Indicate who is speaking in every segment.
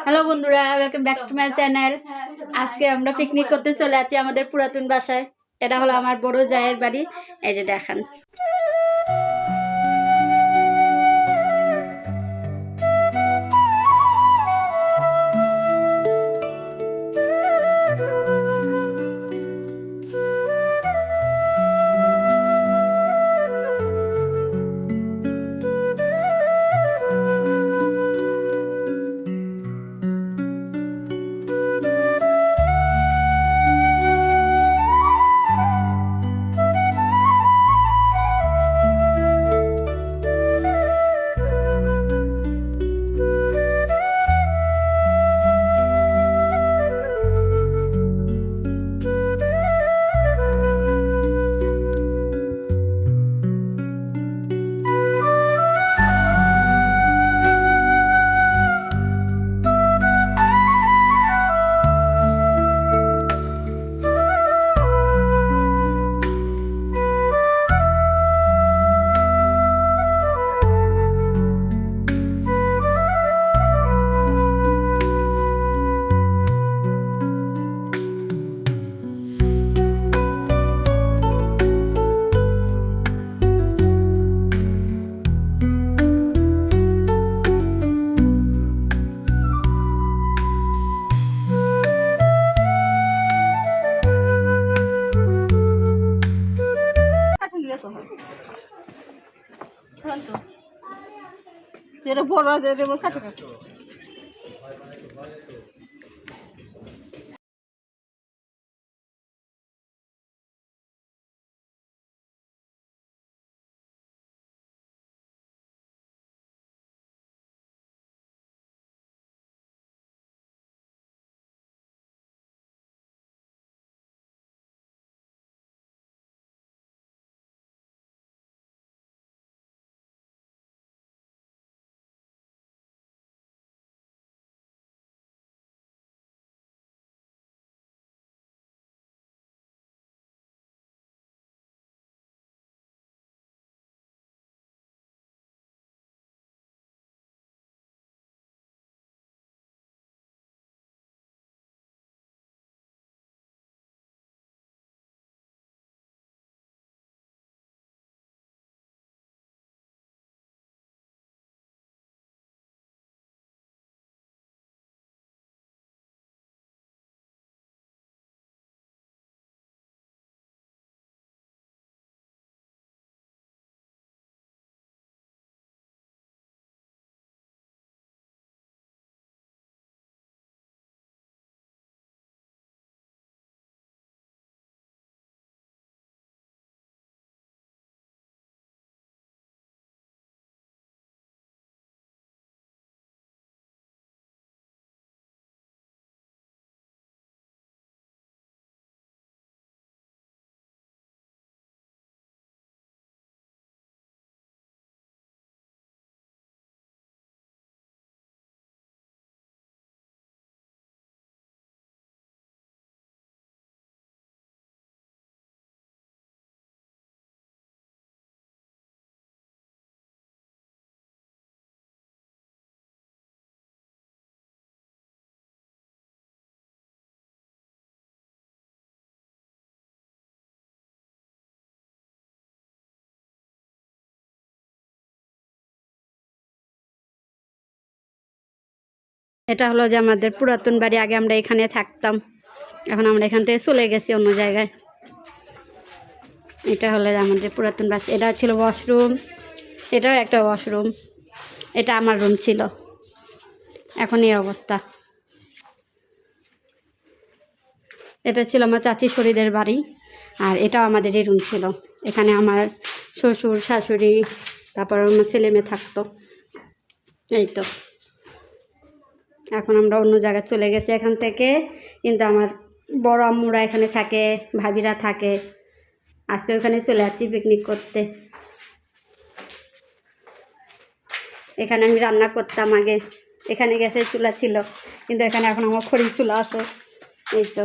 Speaker 1: Hello বন্ধুরা, welcome back to my channel. আজকে আমরা পিকনিক করতে চলে আছি আমাদের পুরাতন বাসায়। এটা হলো আমার বড় জায়ের বাড়ি। এই যে দেখেন,
Speaker 2: বড় কাছে কাছে
Speaker 1: এটা হলো যে আমাদের পুরাতন বাড়ি। আগে আমরা এখানে থাকতাম, এখন আমরা এখান থেকে চলে গেছি অন্য জায়গায়। এটা হলো যে আমাদের পুরাতন বাসা। এটা ছিল ওয়াশরুম, এটাও একটা ওয়াশরুম। এটা আমার রুম ছিল, এখন এই অবস্থা। এটা ছিল আমার চাচি শরীরের বাড়ি, আর এটাও আমাদেরই রুম ছিল। এখানে আমার শ্বশুর শাশুড়ি, তারপর আমার ছেলে মেয়ে থাকতো। এই তো এখন আমরা অন্য জায়গায় চলে গেছি এখান থেকে, কিন্তু আমার বড় আম্মুরা এখানে থাকে, ভাবিরা থাকে। আজকে ওখানে চলে যাচ্ছি পিকনিক করতে। এখানে আমি রান্না করতাম আগে। এখানে গ্যাসের চুলা ছিল, কিন্তু এখানে এখন আমার খড়ির চুলা আছে। এই তো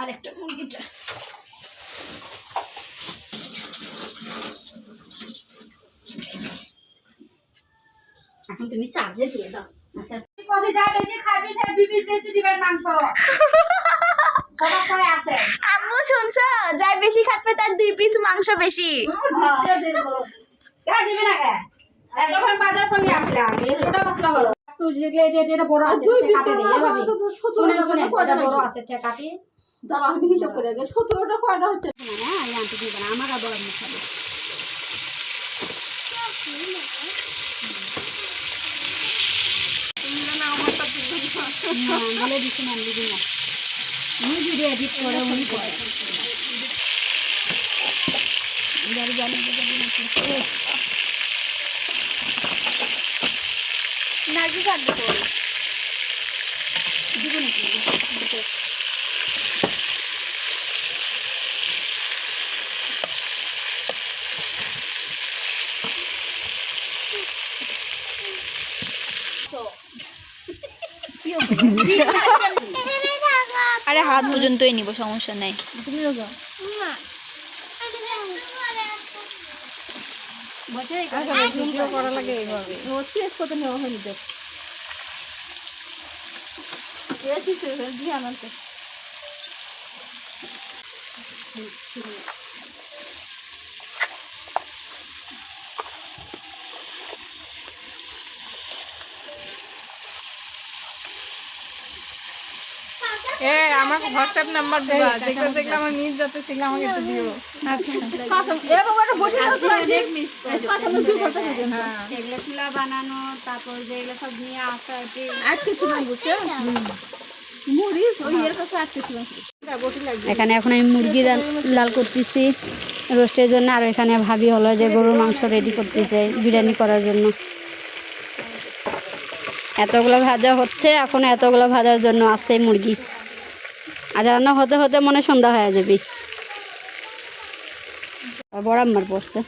Speaker 2: আরেকটা মুরগিটা
Speaker 1: এখন তুমি চার্জে দিয়ে দাও। আচ্ছা
Speaker 2: কত যা বেশি খাবে সে 2 পিস বেশি দিবেন মাংস সবাই কই আসে
Speaker 3: আম্মু শুনছো যাই বেশি খাবে তার 2 পিস মাংস বেশি
Speaker 2: যা দিবে না কে তখন বাজার করে আসলাম এটা মশলা হলো একটু যেগুলো এটা বড় আছে কাটে দিয়ে ভাবি শুনেন শুনেন এটা বড় আছে কাটি দাঁড়া আমি হিসাব করে আগে 17টা কয়টা হচ্ছে
Speaker 1: না এই আনতে দিবে না, আমার বড় মুখ হবে। বলে দিচ্ছি না দিদি না, আমি ভিডিও এডিট করে উনি করে
Speaker 3: নার্গিস আর দেবো
Speaker 1: দিব নাকি
Speaker 3: আরে হাত পর্যন্তই নিব সমস্যা নাই
Speaker 1: তুমিও যাও বসে
Speaker 2: ভিডিও করা লাগে এইভাবে ও চেস কত নেওয়া হয়নি দেখ এসি সে দিয়ে আনতে এ আমার হোয়াটসঅ্যাপ নাম্বার দিবা যেগুলো যেগুলো আমার মিস যাচ্ছে সেগুলো আমাকে একটু দিও আচ্ছা এ বাবাটা বসে দাও
Speaker 1: অনেক মিস
Speaker 2: কথা বলতে বলতে হ্যাঁ
Speaker 1: এগুলো চুলা বানানো, তারপর যেগুলো সব নিয়ে আসা এটি
Speaker 2: আজকে ছিল বুঝছো মরিস ওই এর কাছে আজকে ছিল বটি লাগবে
Speaker 1: এখানে এখন আমি মুরগি লাল করতেছি রোস্টের জন্য, আর এখানে ভাবি হলো যে গরুর মাংস রেডি করতেছে বিরিয়ানি করার জন্য। এতগুলো ভাজা হচ্ছে, এখন এতগুলো ভাজার জন্য আছে মুরগি, আজ রান্না হতে হতে মনে সন্ধ্যা হয়ে যাবে। বড় আম্মার পড়ছে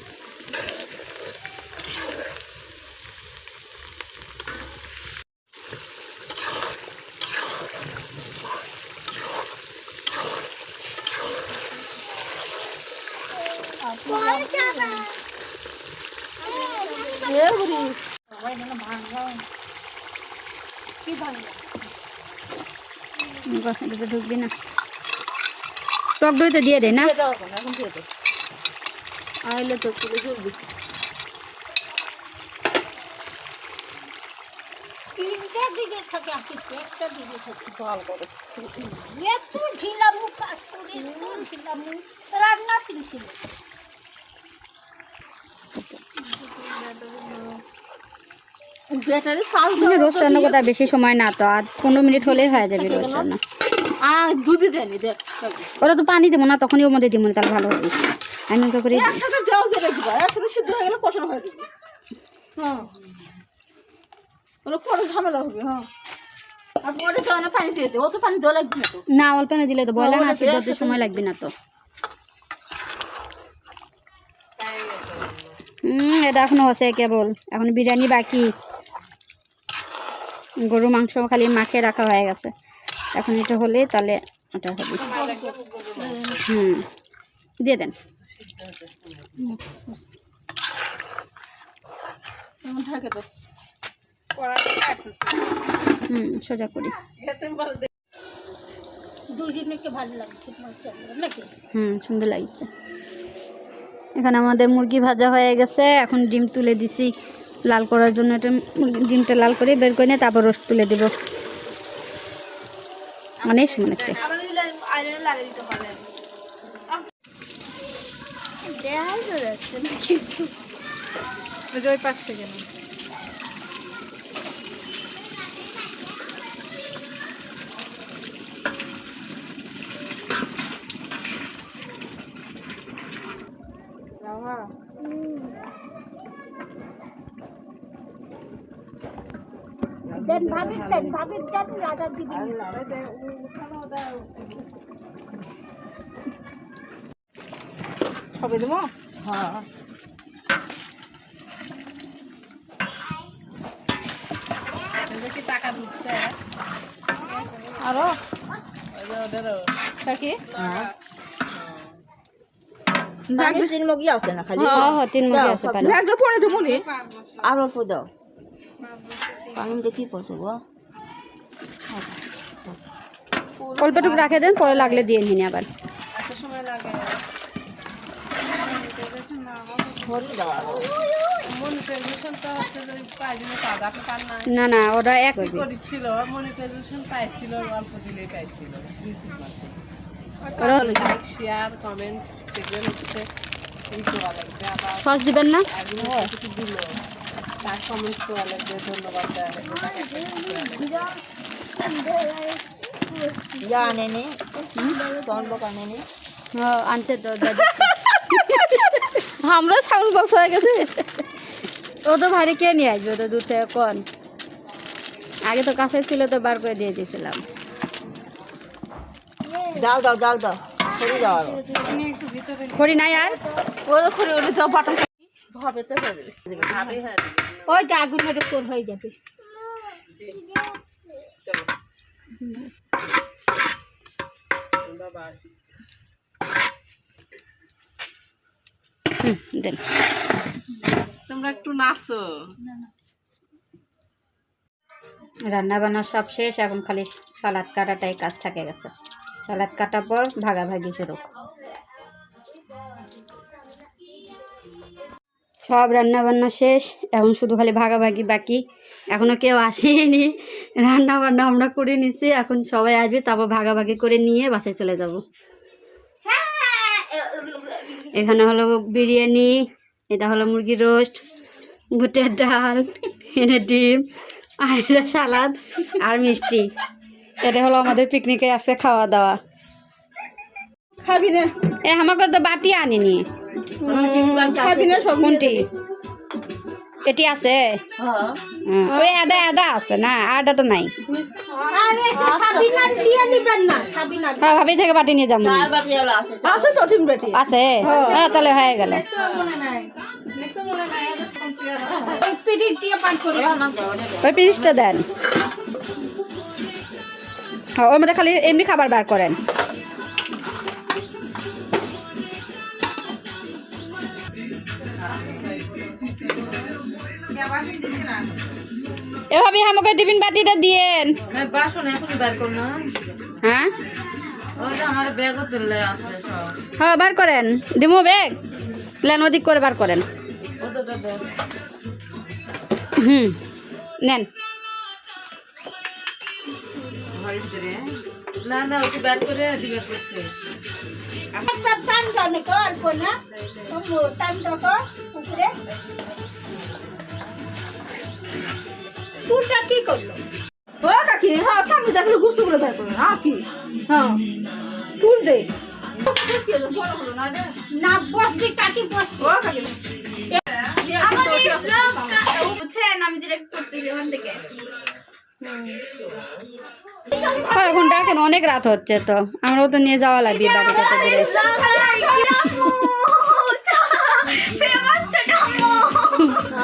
Speaker 2: এ মরিস সবাই না ভাঙা কি ভাঙা
Speaker 1: এটা তো ঢুকবি না, টক দই তো দিয়ে দে না।
Speaker 2: দাও এখন দিয়ে দাও আইলে তো তুলে জলদি তিনটা দিকে থাকে আসছে একটা দিকে থাকে ভালো করে এত ঢিলা মুখ কাজ করে ঢিলা মুখ রান্না ছিল ব্যাটারি সাউন্ড
Speaker 1: রোস্ট রান্না করতে আর বেশি সময় না, তো আর 15 মিনিট হলেই হয়ে যাবে রোস্ট রান্না।
Speaker 2: আর দুধই দেয়নি দেখ
Speaker 1: ওরা তো পানি দেবো না, তখনই ওর মধ্যে দিব না, তাহলে ভালো হবে। আমি ওকে করে
Speaker 2: একসাথে দেওয়া যাবে দিবা একসাথে সিদ্ধ হয়ে গেলে কষানো হয়ে যাবে হ্যাঁ ওরা পরে ঝামেলা হবে হ্যাঁ আর পরে দেওয়া না পানি দিয়ে দে ও তো পানি দেওয়া লাগবে না তো
Speaker 1: না অল্প না দিলে তো বয়লা না, সিদ্ধ হতে সময় লাগবে না তো। এটা এখনো হচ্ছে কেবল, এখন বিরিয়ানি বাকি, গরু মাংস খালি মাখে রাখা হয়ে গেছে, এখন এটা হলে তাহলে ওটা হবে। দিয়ে দেন
Speaker 2: ঢাকে তো
Speaker 1: সোজা করি।
Speaker 2: দুজনকে ভালো লাগছে নাকি
Speaker 1: সুন্দর লাগছে। এখানে আমাদের মুরগি ভাজা হয়ে গেছে, এখন ডিম তুলে দিছি লাল করার জন্য। এটা ডিমটা লাল করে বের করে নিয়ে তারপর রোস্ট তুলে দেব। অনেক সময় লাগছে।
Speaker 2: ওই পাশ থেকে না দেন ভাবি জানি আদা দিবি হবে দেবো হ্যাঁ টাকা ঢুকছে আরো কাকি
Speaker 3: তিন মগি আছে না খালি
Speaker 1: হ্যাঁ 3 মুখে আছে পানি
Speaker 2: লাগলে পরে দেবো নি
Speaker 3: আর অল্প দাও পানি দেখি পড়ছে গো
Speaker 1: অল্পটুকু রাখে দেন, পরে লাগলে দিয়ে নিন আবার। না না ওরা এক
Speaker 4: ছিল মনিটাইজেশন পাইছিল অল্প দিলেই পাইছিল
Speaker 1: ওরা
Speaker 4: লাইক শেয়ার কমেন্টস সেগুলো হচ্ছে ই করা লাগবে আবার
Speaker 1: সস দিবেন না?
Speaker 4: কিছু দিল তার কমেন্টস করা লাগবে ধন্যবাদ দেওয়া লাগবে
Speaker 3: জানে নি কোন দোকানে নি
Speaker 1: আনছে তো দাদা।
Speaker 2: আমরা সাউন্ড বক্স হয়ে গেছে
Speaker 1: ও তো ভারী কে নিয়ে আসবে, তো দূর থেকে কোন আগে তো কাছে ছিল তো বার করে দিয়ে দিয়েছিলাম।
Speaker 3: দাও দাও দাও দাও খড়ি দাও আরো
Speaker 1: খড়ি নাই আর?
Speaker 2: ওই করে ওটা যাও বাটন
Speaker 3: হবে তো হয়ে যাবে
Speaker 4: ভাবি হ্যাঁ
Speaker 2: ওই যে আগুন মেরে কোর হয়ে যাবে
Speaker 4: চলো বাবা আসি
Speaker 1: দেন
Speaker 4: তোমরা একটু নাচো
Speaker 1: রান্না বান্না সব শেষ, এখন খালি সালাদ কাটাটাই কাজ থাকে গেছে। সালাদ কাটার পর ভাগাভাগি শুরু। সব রান্না বান্না শেষ, এখন শুধু খালি ভাগাভাগি বাকি। এখনো কেউ আসেনি, রান্না বান্না আমরা করে নিছি, এখন সবাই আসবে, তারপর ভাগাভাগি করে নিয়ে বাসায় চলে যাব। এখানে হলো বিরিয়ানি, এটা হলো মুরগির রোস্ট, বুটের ডাল, এনে ডিম, আর এটা সালাদ আর মিষ্টি। এটা হলো আমাদের পিকনিকে আছে খাওয়া দাওয়া।
Speaker 2: খাবি না
Speaker 1: আমাকে তো বাটি আনিনি।
Speaker 2: খাবি না সব
Speaker 1: কোনটি এটি আছে? ওই আডা আডা আছে না, আডাটা নাই।
Speaker 2: আরে খাবি না দিয়ে নিবেন না খাবি না
Speaker 1: হ্যাঁ ভাবি থেকে বাটি নিয়ে যাবো।
Speaker 2: আছে তো ঠিক বেটি
Speaker 1: আছে হ্যাঁ, তাহলে হয়ে গেল।
Speaker 2: ওই পিরিট দিয়ে পান করে
Speaker 1: ওই পিরিচটা দেন। হ্যাঁ ওর মধ্যে খালি এমনি খাবার বার করেন। এভাবে আমাকে টিফিন বাটিটা দিয়েন।
Speaker 4: বাসন এখনই বার করো না
Speaker 1: হ্যাঁ
Speaker 4: ওইটা আমার ব্যাগও তুললে আছে সব
Speaker 1: হ্যাঁ বার করেন, দিমো ব্যাগ লেন ওদিক করে বার করেন।
Speaker 4: ওটা দেখ
Speaker 1: নেন।
Speaker 4: না না ওকে বার করে দিবে করছে
Speaker 2: একটা টান দাও না কো আর কোনা ও টান দাও কো উপরে টুলটা কি করলো ও কাকি হ্যাঁ সামনে দেখলে গুছগুলো বের করো না কি হ্যাঁ টুল দে না বসবি কাকি বসবি ও কাকি
Speaker 3: আমি যেটা করতেছি ওখান থেকে
Speaker 1: হ্যাঁ এখন ডাকেন, অনেক রাত হচ্ছে তো, আমরাও তো নিয়ে যাওয়া লাগবে বাড়িতে তো দূরে।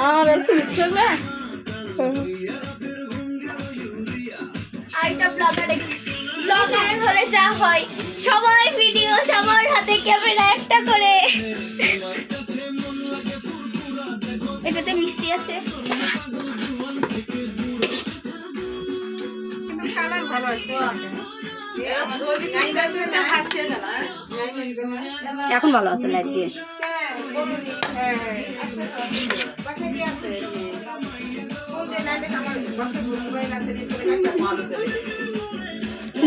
Speaker 2: আরে তুমি চলবে
Speaker 3: আরেকটা ব্লগার হলে যা হয় সবাই ভিডিও সবার হাতে ক্যামেরা একটা করে এটাতে মিষ্টি আছে
Speaker 1: এখন ভালো আছে লাইট দিয়ে।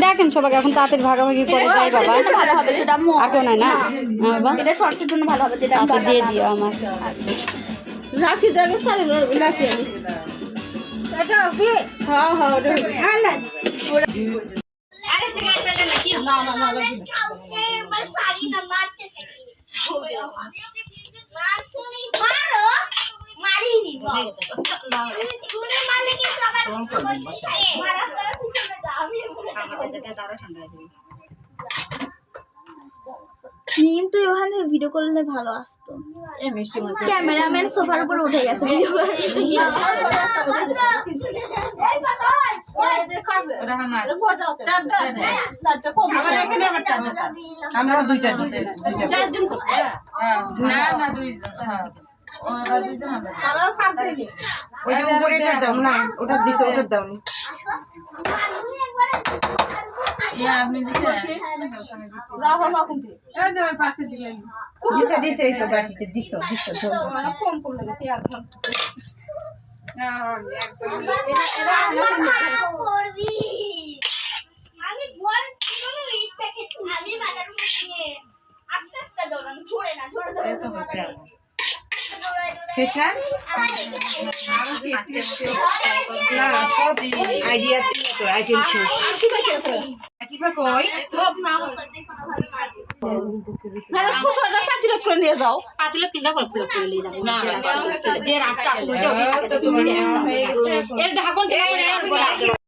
Speaker 1: দেখেন সবাইকে এখন তাড়াতাড়ি ভাগাভাগি করে যাই বাবা।
Speaker 3: ভালো হবে যেটা
Speaker 1: আর কেউ নাই না? হ্যাঁ বাবা
Speaker 3: এটা সরষের জন্য ভালো হবে যেটা
Speaker 1: আচ্ছা দিয়ে দিও আমার।
Speaker 2: রাখি দেখে সারি রাখি এটা কি হ্যাঁ হ্যাঁ ওটা হ্যাঁ
Speaker 3: আরে জায়গায় পেলে নাকি না না না একবার সারি না মারতে মারো মারিনি তুমি মারলে কি সবার মারা সবার পিছনে যাও আমি নিম কিন্তু ওখান থেকে ভিডিও করলে ভালো আসতো ক্যামেরাম্যান সোফার উপর উঠে গেছে ভিডিও
Speaker 5: আমরা দুইটা দিছি চারজন না না দুইজন হ্যাঁ ওরা দুইজন আমরা ওই যে উপরেটা দাও না ওটা দিছো ওটা দাও নি ইয়া আপনি দিছেন রাহা মাকুম এই যে পাশে দিলেন দিছে এই তো বাটিতে দিছো কম কম লাগে আর ভাগ
Speaker 3: আমি বল কোনো ইটটা খেতে আমি মাথার উপর নিয়ে আস্তে আস্তে দৌড়ান ছড়ে না ছড়ে
Speaker 5: এই তো হচ্ছে শেষ না না সব আইডিয়া তো আইটেম শেষ কি বা কই
Speaker 2: পাতিলত করে নিয়ে যাও
Speaker 1: পাতিলে কিনা করে ফুল করে নিয়ে যাবো
Speaker 5: না না
Speaker 1: যে রাস্তা আছে ওইটা ওই থাকে তুমি এর ঢাকন